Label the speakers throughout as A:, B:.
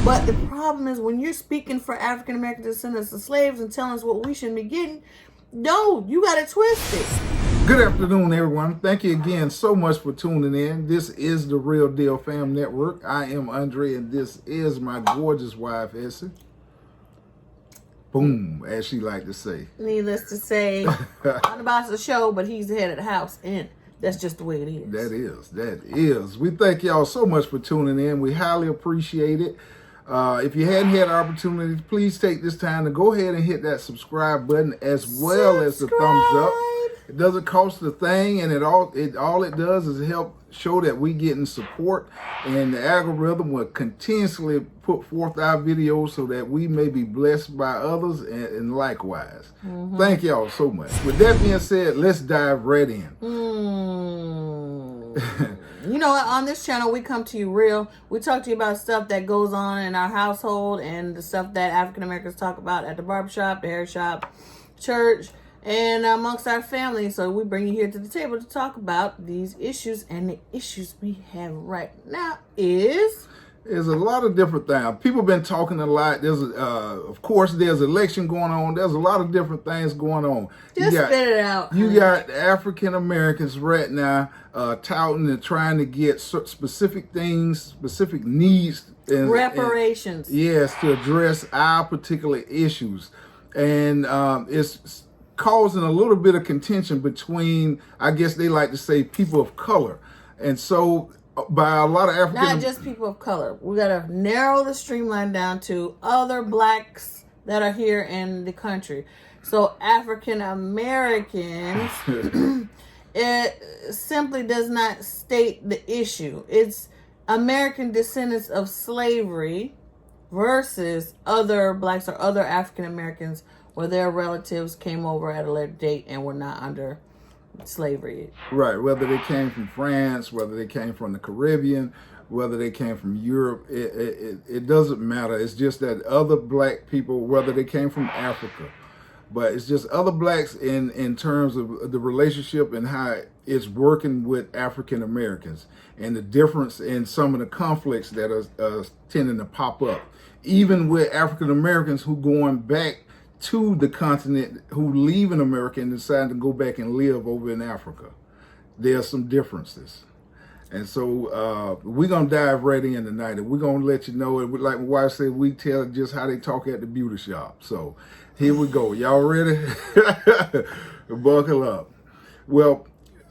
A: But the problem is when you're speaking for African American descendants of slaves and telling us what we shouldn't be getting, no, you got it twisted.
B: Good afternoon, everyone. Thank you again so much for tuning in. This is the Real Deal Fam Network. I am Andre, and this is my gorgeous wife, Essie. Boom, as she like to say.
A: Needless to say, not about the show, but he's the head of the house, and that's just the way it is.
B: That is. We thank y'all so much for tuning in. We highly appreciate it. If you hadn't had an opportunity, please take this time to go ahead and hit that subscribe button as well as the thumbs up. It doesn't cost a thing, and all it does is help show that we getting support, and the algorithm will continuously put forth our videos so that we may be blessed by others and likewise. Mm-hmm. Thank y'all so much. With that being said, let's dive right in.
A: You know, on this channel, we come to you real. We talk to you about stuff that goes on in our household and the stuff that African Americans talk about at the barbershop, the hair shop, church, and amongst our family. So we bring you here to the table to talk about these issues, and the issues we have right now is...
B: There's a lot of different things. People have been talking a lot. There's, of course, there's election going on. There's a lot of different things going on.
A: Just spit it out.
B: You got African Americans right now touting and trying to get specific things, specific needs. And,
A: reparations.
B: Yes, to address our particular issues. And it's causing a little bit of contention between, I guess they like to say, people of color. And so... by a lot of African...
A: Not just people of color. We got to narrow the streamline down to other blacks that are here in the country. So African Americans, it simply does not state the issue. It's American descendants of slavery versus other blacks or other African Americans where their relatives came over at a later date and were not under slavery.
B: Right, whether they came from France, whether they came from the Caribbean, whether they came from Europe, it doesn't matter. It's just that other black people, whether they came from Africa, but it's just other blacks in terms of the relationship and how it's working with African Americans and the difference in some of the conflicts that are tending to pop up, even with African Americans who going back to the continent, who leave in America and decide to go back and live over in Africa. There are some differences. And so we're going to dive right in tonight, and we're going to let you know, like my wife said, we tell just how they talk at the beauty shop. So here we go. Y'all ready? Buckle up. Well,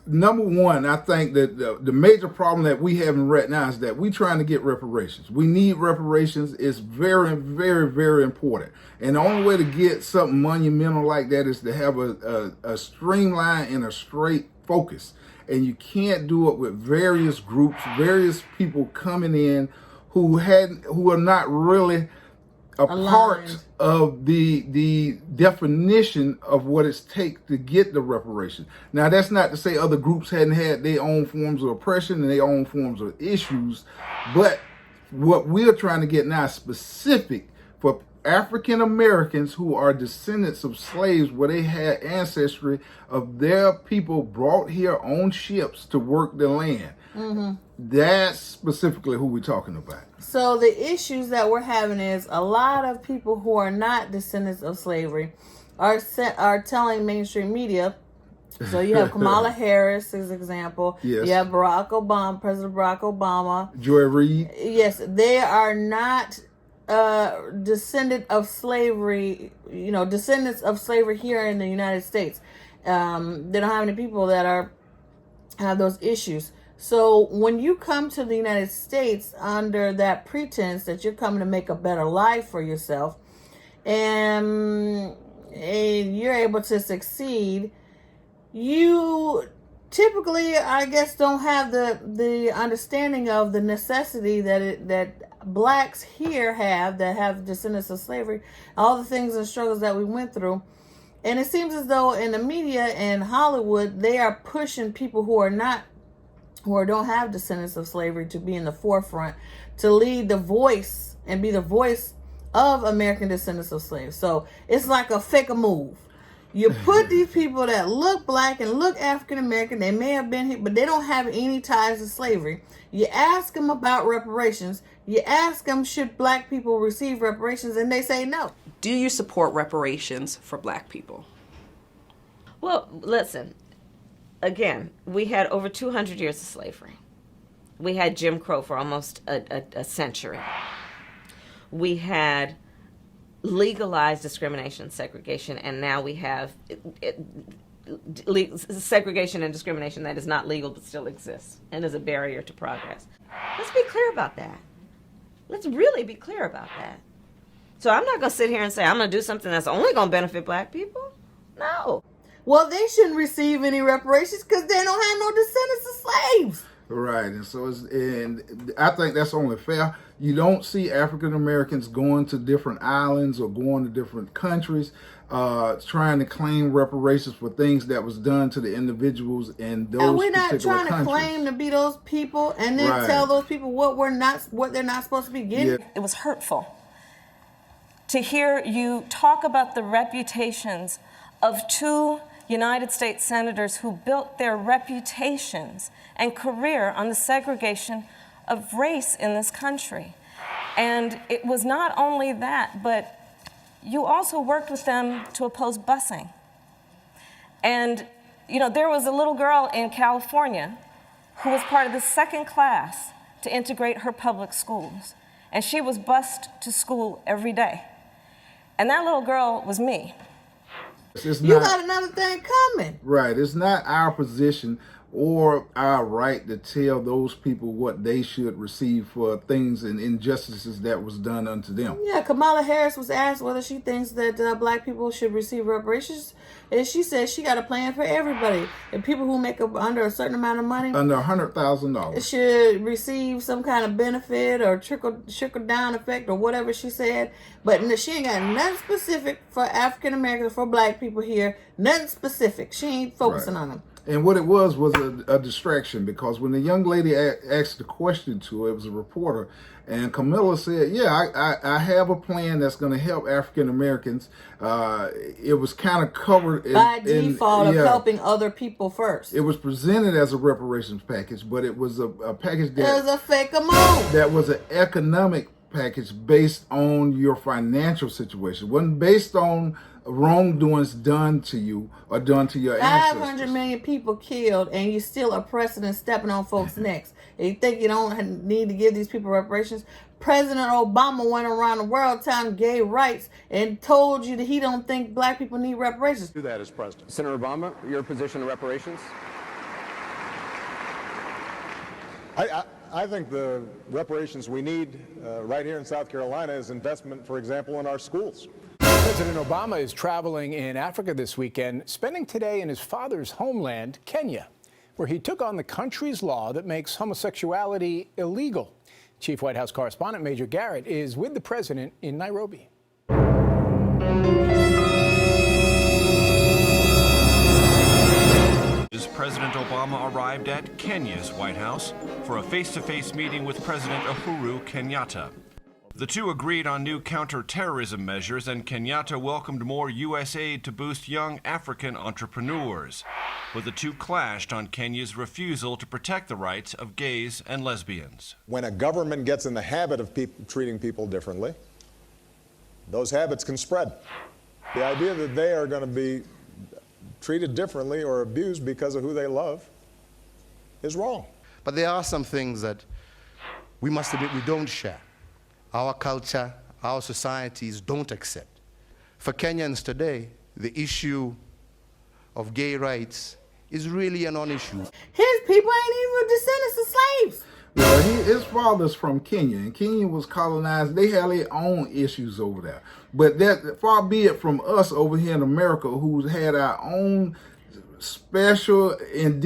B: number one, I think that the major problem that we having right now is that we're trying to get reparations. We need reparations. It's very, very, very important. And the only way to get something monumental like that is to have a streamline and a straight focus. And you can't do it with various groups, various people coming in who are not really a part of the definition of what it takes to get the reparation. Now, that's not to say other groups hadn't had their own forms of oppression and their own forms of issues, but what we're trying to get now is specific for African Americans who are descendants of slaves, where they had ancestry of their people brought here on ships to work the land. Mm-hmm. That's specifically who we're talking about.
A: So the issues that we're having is a lot of people who are not descendants of slavery are telling mainstream media. So you have Kamala Harris as example.
B: Yes.
A: You have Barack Obama, President Barack Obama.
B: Joy Reid.
A: Yes, they are not descendant of slavery. You know, descendants of slavery here in the United States. They don't have any people that have those issues. So when you come to the United States under that pretense that you're coming to make a better life for yourself, and you're able to succeed, you typically, I guess, don't have the understanding of the necessity that blacks here have, that have descendants of slavery, all the things and struggles that we went through. And it seems as though in the media and Hollywood, they are pushing people who don't have descendants of slavery to be in the forefront, to lead the voice and be the voice of American descendants of slaves. So it's like a fake a move. You put these people that look black and look African American, they may have been here, but they don't have any ties to slavery. You ask them about reparations. You ask them, should black people receive reparations, and they say no.
C: Do you support reparations for black people?
D: Well, listen, again, we had over 200 years of slavery. We had Jim Crow for almost a century. We had legalized discrimination, segregation, and now we have segregation and discrimination that is not legal but still exists and is a barrier to progress. Let's be clear about that. Let's really be clear about that. So I'm not going to sit here and say I'm going to do something that's only going to benefit black people. No.
A: Well, they shouldn't receive any reparations because they don't have no descendants of slaves.
B: Right, and so and I think that's only fair. You don't see African Americans going to different islands or going to different countries, trying to claim reparations for things that was done to the individuals in those particular countries.
A: And we're not trying to claim to be those people and then tell those people what they're not supposed to be getting.
B: Yeah.
E: It was hurtful to hear you talk about the reputations of two United States senators who built their reputations and career on the segregation of race in this country. And it was not only that, but you also worked with them to oppose busing. And, you know, there was a little girl in California who was part of the second class to integrate her public schools. And she was bused to school every day. And that little girl was me.
A: You got another thing coming.
B: Right. It's not our position or our right to tell those people what they should receive for things and injustices that was done unto them.
A: Yeah, Kamala Harris was asked whether she thinks that black people should receive reparations, and she said she got a plan for everybody. And people who make up under a certain amount of money,
B: under $100,000,
A: should receive some kind of benefit or trickle down effect or whatever she said. But she ain't got nothing specific for African Americans, for black people here. Nothing specific. She ain't focusing on them.
B: And what it was a distraction, because when the young lady asked the question to her, it was a reporter, and Kamala said, yeah, I have a plan that's going to help African Americans. It was kind of covered
A: by default of helping other people first.
B: It was presented as a reparations package, but it was a package that
A: it was a fake amount.
B: That was an economic package based on your financial situation. It wasn't based on wrongdoings done to you or done to your ancestors.
A: 500 million people killed, and you still oppressing and stepping on folks' necks. And you think you don't need to give these people reparations? President Obama went around the world telling gay rights and told you that he don't think black people need reparations.
F: Do that as president.
G: Senator Obama, your position on reparations?
F: I think the reparations we need right here in South Carolina is investment, for example, in our schools.
H: President Obama is traveling in Africa this weekend, spending today in his father's homeland, Kenya, where he took on the country's law that makes homosexuality illegal. Chief White House correspondent Major Garrett is with the president in Nairobi.
I: President Obama arrived at Kenya's White House for a face-to-face meeting with President Uhuru Kenyatta. The two agreed on new counter-terrorism measures, and Kenyatta welcomed more U.S. aid to boost young African entrepreneurs. But the two clashed on Kenya's refusal to protect the rights of gays and lesbians.
F: When a government gets in the habit of treating people differently, those habits can spread. The idea that they are going to be treated differently or abused because of who they love is wrong.
J: But there are some things that we must admit we don't share. Our culture, our societies don't accept. For Kenyans today, the issue of gay rights is really a non-issue.
A: His people ain't even descendants of slaves.
B: Well, his father's from Kenya, and Kenya was colonized. They had their own issues over there. But that far be it from us over here in America, who's had our own special and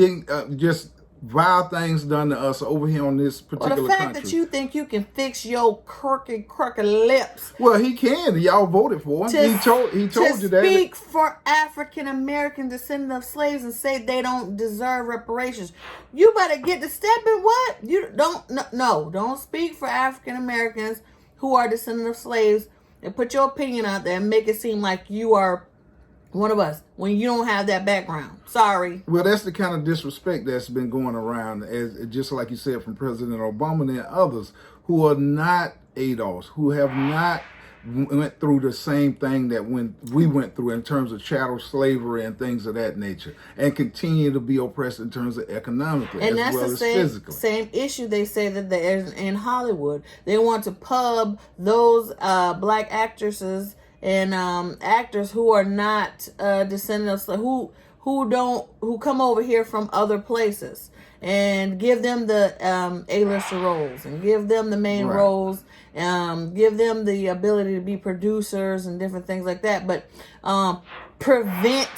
B: just vile things done to us over here on this particular country.
A: Well, the fact that you think you can fix your crooked lips.
B: Well, he can. Y'all voted for him. He told you that.
A: To speak for African American descendants of slaves and say they don't deserve reparations. You better get to stepping what? You don't speak for African Americans who are descendants of slaves and put your opinion out there and make it seem like you are one of us, when you don't have that background. Sorry.
B: Well, that's the kind of disrespect that's been going around, as just like you said, from President Obama and others who are not Adolfs, who have not went through the same thing that we went through in terms of chattel slavery and things of that nature, and continue to be oppressed in terms of economically
A: And
B: as
A: that's
B: well
A: the
B: as
A: same,
B: physically.
A: same issue they say that there's in Hollywood. They want to pub those black actresses and actors who are not descendants of who come over here from other places, and give them the A-lister roles and give them the main
B: Right.
A: roles, give them the ability to be producers and different things like that, but prevent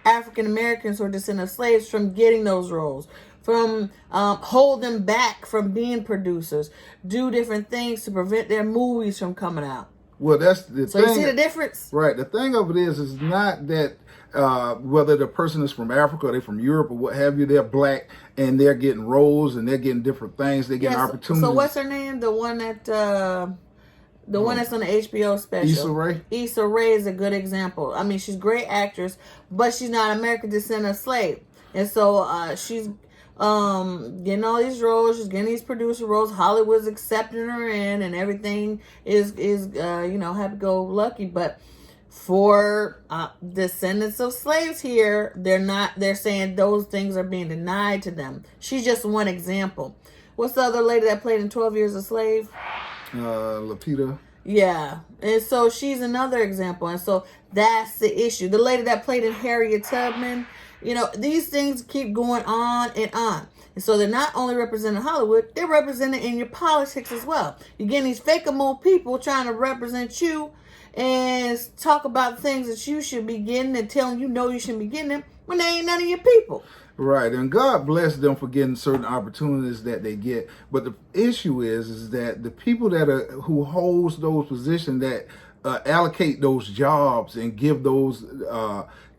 A: African Americans or descendant slaves from getting those roles, from hold them back from being producers, do different things to prevent their movies from coming out.
B: Well, that's the
A: So
B: thing.
A: you see the difference?
B: Right. The thing of it is not that whether the person is from Africa or they're from Europe or what have you, they're black and they're getting roles and they're getting different things. They're getting opportunities.
A: So what's her name? The one that the one that's on the HBO special.
B: Issa Rae?
A: Issa Rae is a good example. I mean, she's a great actress, but she's not American descendant slave. And so she's getting all these roles, she's getting these producer roles. Hollywood's accepting her in, and everything is happy-go-lucky. But for descendants of slaves here, they're saying those things are being denied to them. She's just one example. What's the other lady that played in 12 Years a Slave?
B: Lapita.
A: Yeah, and so she's another example, and so that's the issue. The lady that played in Harriet Tubman, these things keep going on and on. And so they're not only representing Hollywood, they're represented in your politics as well. You're getting these fake-a-mo people trying to represent you and talk about things that you should be getting and telling you shouldn't be getting them when they ain't none of your people.
B: Right, and God bless them for getting certain opportunities that they get. But the issue is that the people who holds those positions that allocate those jobs and give those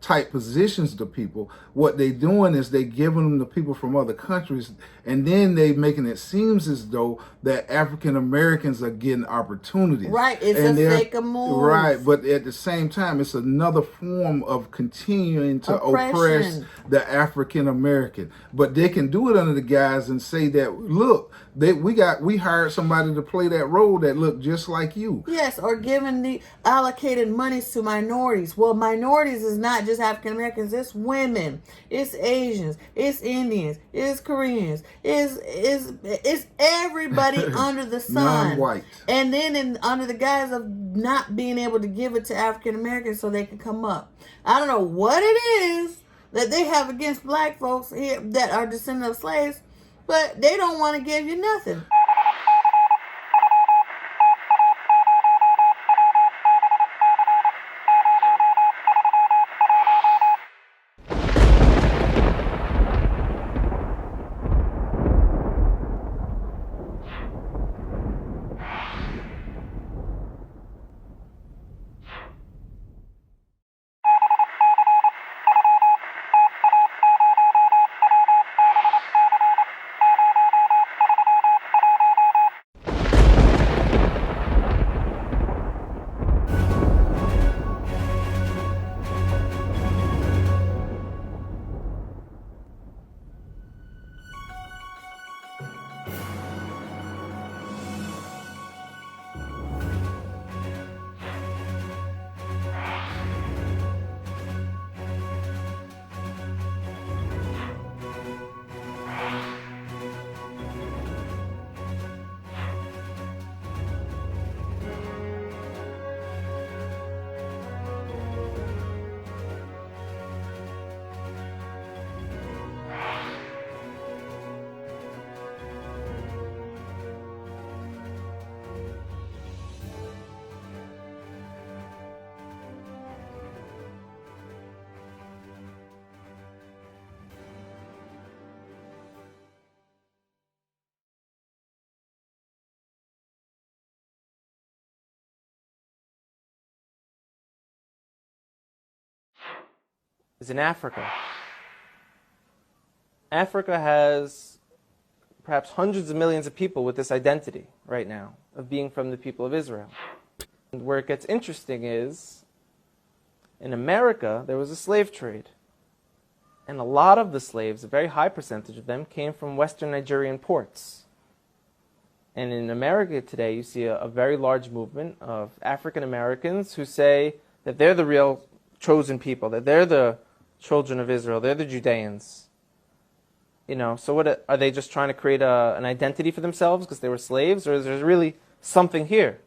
B: type positions to people, what they doing is they giving them to people from other countries, and then they making it seems as though that African Americans are getting opportunities.
A: Right, it's
B: and
A: a fake move.
B: Right, but at the same time, it's another form of continuing to oppress the African American. But they can do it under the guise and say that, look, we hired somebody to play that role that looked just like you.
A: Yes, or giving the allocated monies to minorities. Well, minorities is not just African Americans, it's women, it's Asians, it's Indians, it's Koreans, it's everybody under the sun.
B: Non-white.
A: And then under the guise of not being able to give it to African Americans so they can come up. I don't know what it is that they have against black folks here that are descendants of slaves, but they don't want to give you nothing.
K: Is in Africa. Africa has perhaps hundreds of millions of people with this identity right now of being from the people of Israel. And where it gets interesting is, In America, there was a slave trade. And a lot of the slaves, a very high percentage of them, came from Western Nigerian ports. And in America today, you see a very large movement of African Americans who say that they're the real chosen people, that they're the children of Israel, they're the Judeans. You know, so what are they just trying to create an identity for themselves because they were slaves, or is there really something here?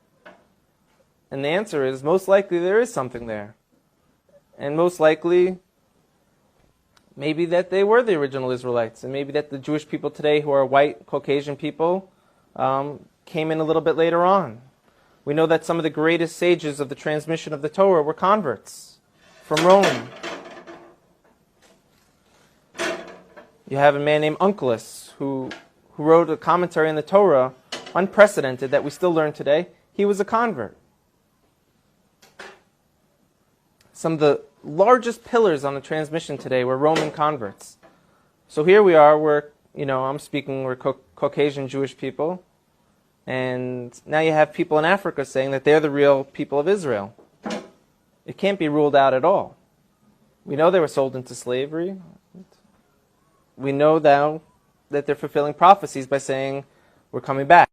K: And the answer is most likely there is something there. And most likely maybe that they were the original Israelites, and maybe that the Jewish people today who are white Caucasian people came in a little bit later on. We know that some of the greatest sages of the transmission of the Torah were converts from Rome. You have a man named Onkelos who wrote a commentary on the Torah, unprecedented, that we still learn today. He was a convert. Some of the largest pillars on the transmission today were Roman converts. So here we are, we're Caucasian Jewish people, and now you have people in Africa saying that they're the real people of Israel. It can't be ruled out at all. We know they were sold into slavery. We know now that they're fulfilling prophecies by saying, we're coming back.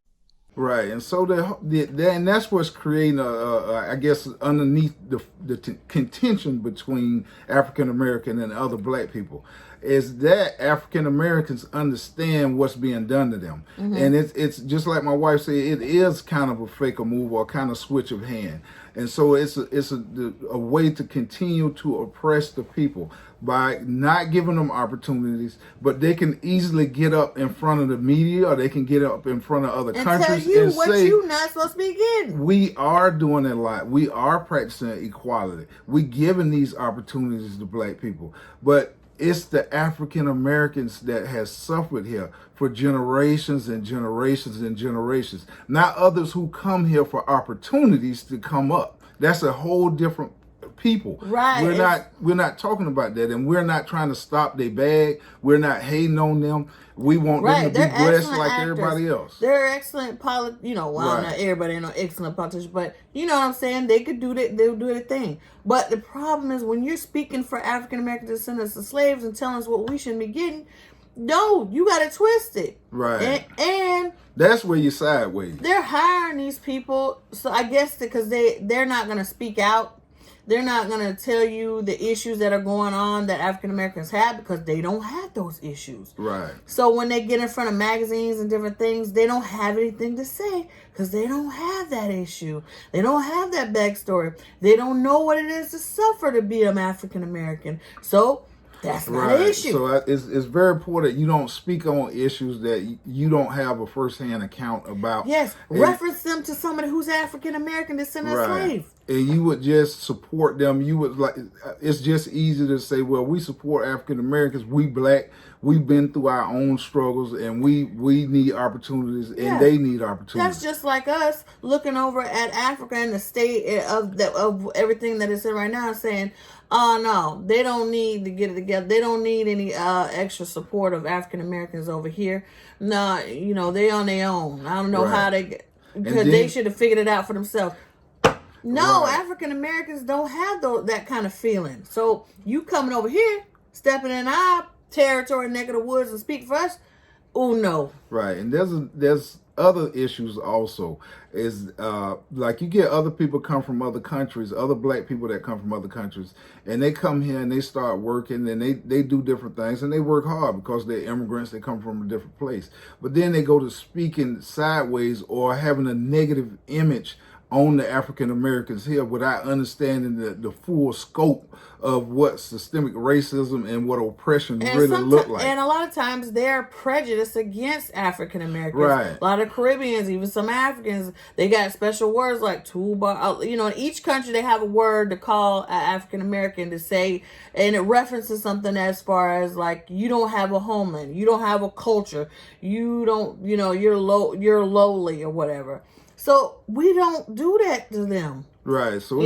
B: Right, and so and that's what's creating, I guess, underneath the contention between African American and other black people, is that African Americans understand what's being done to them, and it's just like my wife said, it is kind of a fake move or kind of switch of hand, and so it's a way to continue to oppress the people by not giving them opportunities, but they can easily get up in front of the media, or they can get up in front of other countries
A: tell you
B: and
A: what
B: say,
A: you're not supposed to be getting.
B: we are doing a lot. We are practicing equality. We're giving these opportunities to black people. But it's the African Americans that has suffered here for generations and generations and generations. Not others who come here for opportunities to come up. That's a whole different people.
A: Right.
B: We're not talking about that, and we're not trying to stop their bag. We're not hating on them. We want them to be blessed like
A: actors.
B: everybody else.
A: They're excellent not everybody ain't no excellent politicians, but you know what I'm saying? They could do that, they'll do their thing. But the problem is when you're speaking for African American descendants of slaves and telling us what we shouldn't be getting, no, you got to twist it.
B: Right.
A: And
B: that's where you're sideways.
A: They're hiring these people, so I guess because they're not going to speak out. They're not going to tell you the issues that are going on that African Americans have because they don't have those issues.
B: Right.
A: So when they get in front of magazines and different things, they don't have anything to say because they don't have that issue. They don't have that backstory. They don't know what it is to suffer to be an African American. So that's not an issue.
B: So it's very important you don't speak on issues that you don't have a first-hand account about.
A: Yes, reference them to somebody who's African American descendant of slave.
B: And you would just support them. You would it's just easy to say, well, we support African Americans. We black. We've been through our own struggles, and we need opportunities, and they need opportunities.
A: That's just like us looking over at Africa and the state of everything that is in right now, saying, "Oh no, they don't need to get it together. They don't need any extra support of African Americans over here. No, they on their own. I don't know how because they should have figured it out for themselves." No, African Americans don't have that kind of feeling. So you coming over here, stepping in our territory, neck of the woods, and speak for us? Oh no.
B: Right, and there's other issues also. Is like you get other people come from other countries, other black people that come from other countries, and they come here and they start working and they do different things and they work hard because they're immigrants. They come from a different place, but then they go to speaking sideways or having a negative image on the African Americans here without understanding the full scope of what systemic racism and what oppression really look like.
A: And a lot of times they're prejudiced against African Americans.
B: Right.
A: A lot of Caribbeans, even some Africans, they got special words like toolbar. In each country they have a word to call an African American to say, and it references something as far as like you don't have a homeland, you don't have a culture, you don't, you're you're lowly or whatever. So we don't do that to them.
B: Right. So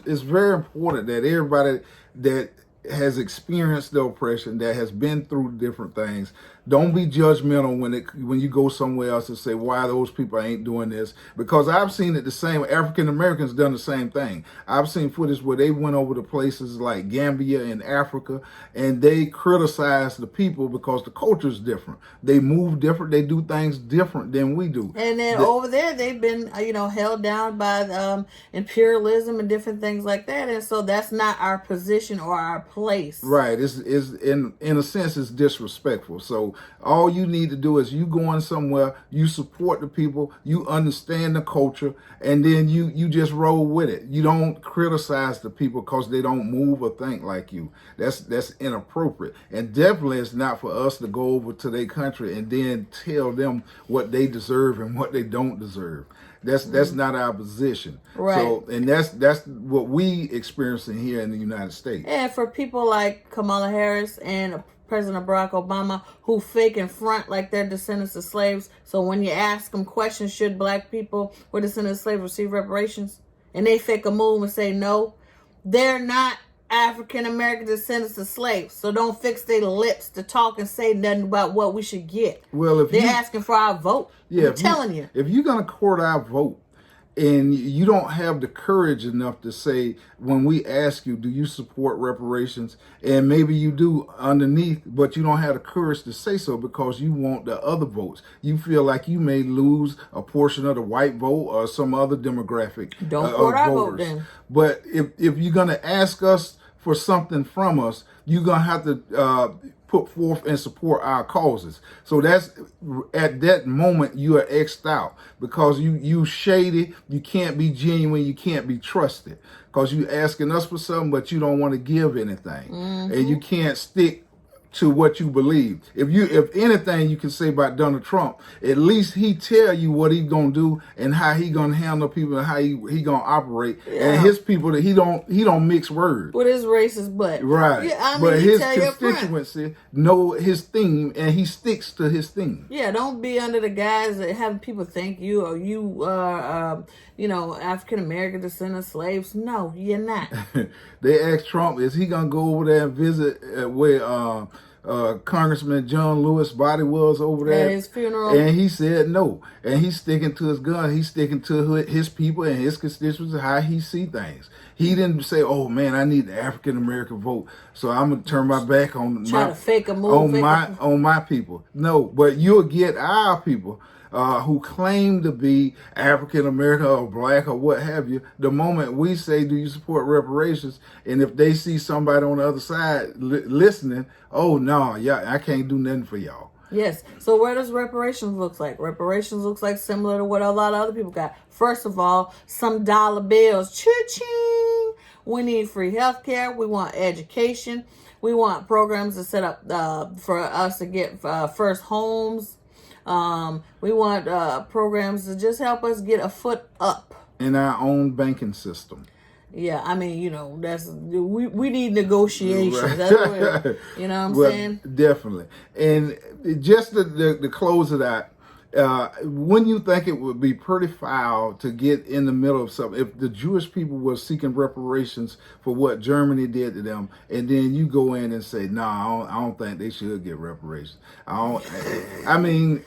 B: it's very important that everybody that has experienced the oppression, that has been through different things, Don't be judgmental when you go somewhere else and say why those people ain't doing this, because I've seen it the same. African Americans done the same thing. I've seen footage where they went over to places like Gambia in Africa and they criticized the people because the culture's different. They move different. They do things different than we do.
A: And then over there, they've been, held down by imperialism and different things like that. And so that's not our position or our place.
B: Right. It's in a sense, it's disrespectful. So all you need to do is you going somewhere, you support the people, you understand the culture, and then you just roll with it. You don't criticize the people because they don't move or think like you. That's inappropriate. And definitely it's not for us to go over to their country and then tell them what they deserve and what they don't deserve. That's not our position.
A: Right.
B: So, and that's what we experiencing here in the United States.
A: And for people like Kamala Harris and President Barack Obama, who fake and front like they're descendants of slaves. So when you ask them questions, should black people who are descendants of slaves receive reparations? And they fake a move and say no, they're not African American descendants of slaves. So don't fix their lips to talk and say nothing about what we should get.
B: Well, if
A: they're asking for our vote.
B: Yeah,
A: I'm telling you.
B: If you're going to court our vote and you don't have the courage enough to say, when we ask you, do you support reparations? And maybe you do underneath, but you don't have the courage to say so because you want the other votes. You feel like you may lose a portion of the white vote or some other demographic
A: Don't court our
B: voters.
A: vote then.
B: But if you're going to ask us for something from us, you're going to have to put forth and support our causes. So that's at that moment you are X'd out because you shady, you can't be genuine, you can't be trusted because you asking us for something but you don't want to give anything. And you can't stick to what you believe. If anything you can say about Donald Trump, at least he tell you what he's gonna do and how he gonna handle people and how he gonna operate.
A: Yeah.
B: And his people that he don't mix words.
A: With his racist butt.
B: Right.
A: Yeah, I mean,
B: but his
A: tell you up front.
B: constituency know his theme and he sticks to his theme.
A: Yeah, don't be under the guise that having people think you or you are, African American descendant slaves. No, you're not.
B: They asked Trump, is he gonna go over there and visit where Congressman John Lewis' body was over there
A: at his funeral?
B: And he said no. And he's sticking to his gun. He's sticking to his people and his constituents and how he see things. He didn't say, "Oh man, I need the African American vote, so I'm gonna turn my back on
A: to fake a move
B: on my people." No, but you'll get our people who claim to be African American or black or what have you. The moment we say, "Do you support reparations?" and if they see somebody on the other side listening, "Oh no, yeah, I can't do nothing for y'all."
A: Yes. So where does reparations look like? Reparations looks like similar to what a lot of other people got. First of all, some dollar bills. Cha-ching! We need free health care. We want education. We want programs to set up for us to get first homes. We want programs to just help us get a foot up
B: in our own banking system.
A: Yeah, I mean, that's we need negotiations. Right. That's what, what I'm saying?
B: Definitely. And just to close it out, when you think it would be pretty foul to get in the middle of something, if the Jewish people were seeking reparations for what Germany did to them, and then you go in and say, no, I don't think they should get reparations. I mean,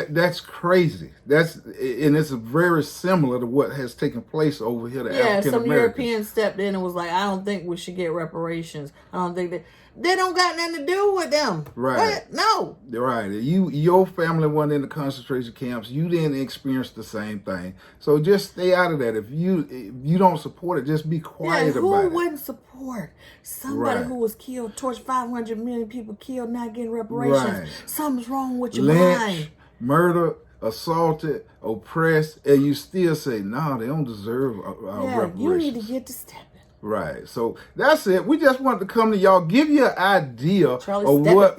B: that's crazy. And it's very similar to what has taken place over here to African Americans.
A: Some Europeans stepped in and was like, I don't think we should get reparations. I don't think they don't got nothing to do with them.
B: Right.
A: What? No.
B: Right. Your family went in the concentration camps. You didn't experience the same thing. So just stay out of that. If you don't support it, just be quiet about it.
A: Who wouldn't support somebody who was killed, torched, 500 million people killed, not getting reparations? Right. Something's wrong with your mind.
B: Murder, assaulted, oppressed, and you still say, no, they don't deserve reparations.
A: You need to get to stepping.
B: Right. So that's it. We just wanted to come to y'all, give you an idea of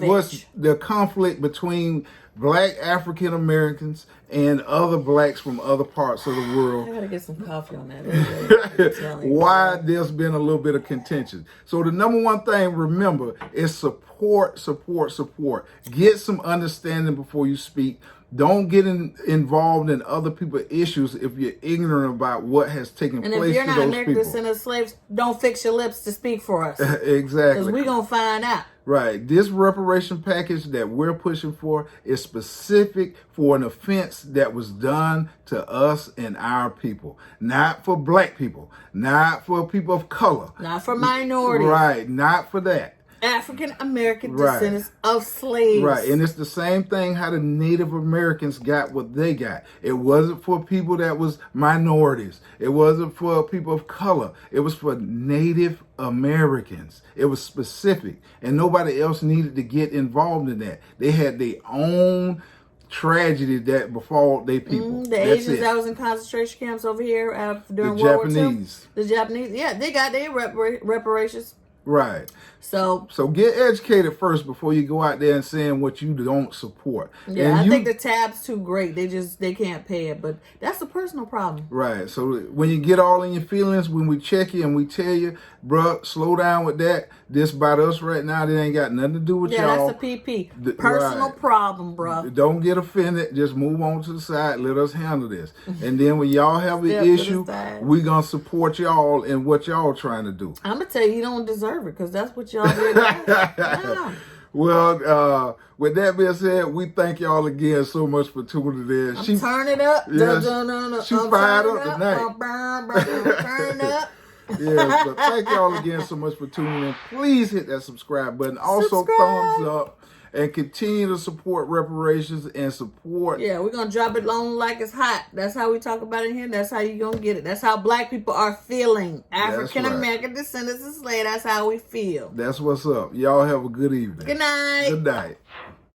B: what's the conflict between black African Americans and other blacks from other parts of the world.
A: I gotta get some coffee on that.
B: Why there's been a little bit of contention. So the number one thing, remember, is support. Get some understanding before you speak. Don't get involved in other people's issues if you're ignorant about what has taken
A: And
B: place
A: if you're
B: to
A: not
B: those
A: American
B: people.
A: descendant of slaves, don't fix your lips to speak for us.
B: Exactly.
A: Because we're going to find out.
B: Right. This reparation package that we're pushing for is specific for an offense that was done to us and our people. Not for black people. Not for people of color.
A: Not for minorities.
B: Right. Not for that.
A: African American descendants of slaves.
B: Right, and it's the same thing how the Native Americans got what they got. It wasn't for people that was minorities. It wasn't for people of color. It was for Native Americans. It was specific, and nobody else needed to get involved in that. They had their own tragedy that befall their people.
A: The Asians that was in concentration camps over here during World War II. The Japanese, yeah, they got their reparations.
B: Right.
A: So
B: get educated first before you go out there and saying what you don't support.
A: Yeah,
B: and
A: I think the tab's too great. They can't pay it, but that's a personal problem.
B: Right. So when you get all in your feelings, when we check you and we tell you, bruh, slow down with that. This about us right now. That ain't got nothing to do with y'all.
A: Yeah, that's a PP. Personal problem, bruh.
B: Don't get offended. Just move on to the side. Let us handle this. And then when y'all have an issue, we gonna support y'all in what y'all trying to do.
A: I'm gonna tell you don't deserve it because that's what y'all did. Yeah.
B: Well, with that being said, we thank y'all again so much for tuning in.
A: Turn it up.
B: Yes, she fired up tonight.
A: Turn up.
B: Yeah, but thank y'all again so much for tuning in. Please hit that subscribe button. Also, thumbs up. And continue to support reparations and support.
A: Yeah, we're going to drop it long like it's hot. That's how we talk about it here. That's how you're going to get it. That's how black people are feeling. African American descendants of slaves. That's how we feel.
B: That's what's up. Y'all have a good evening.
A: Good night.
B: Good night.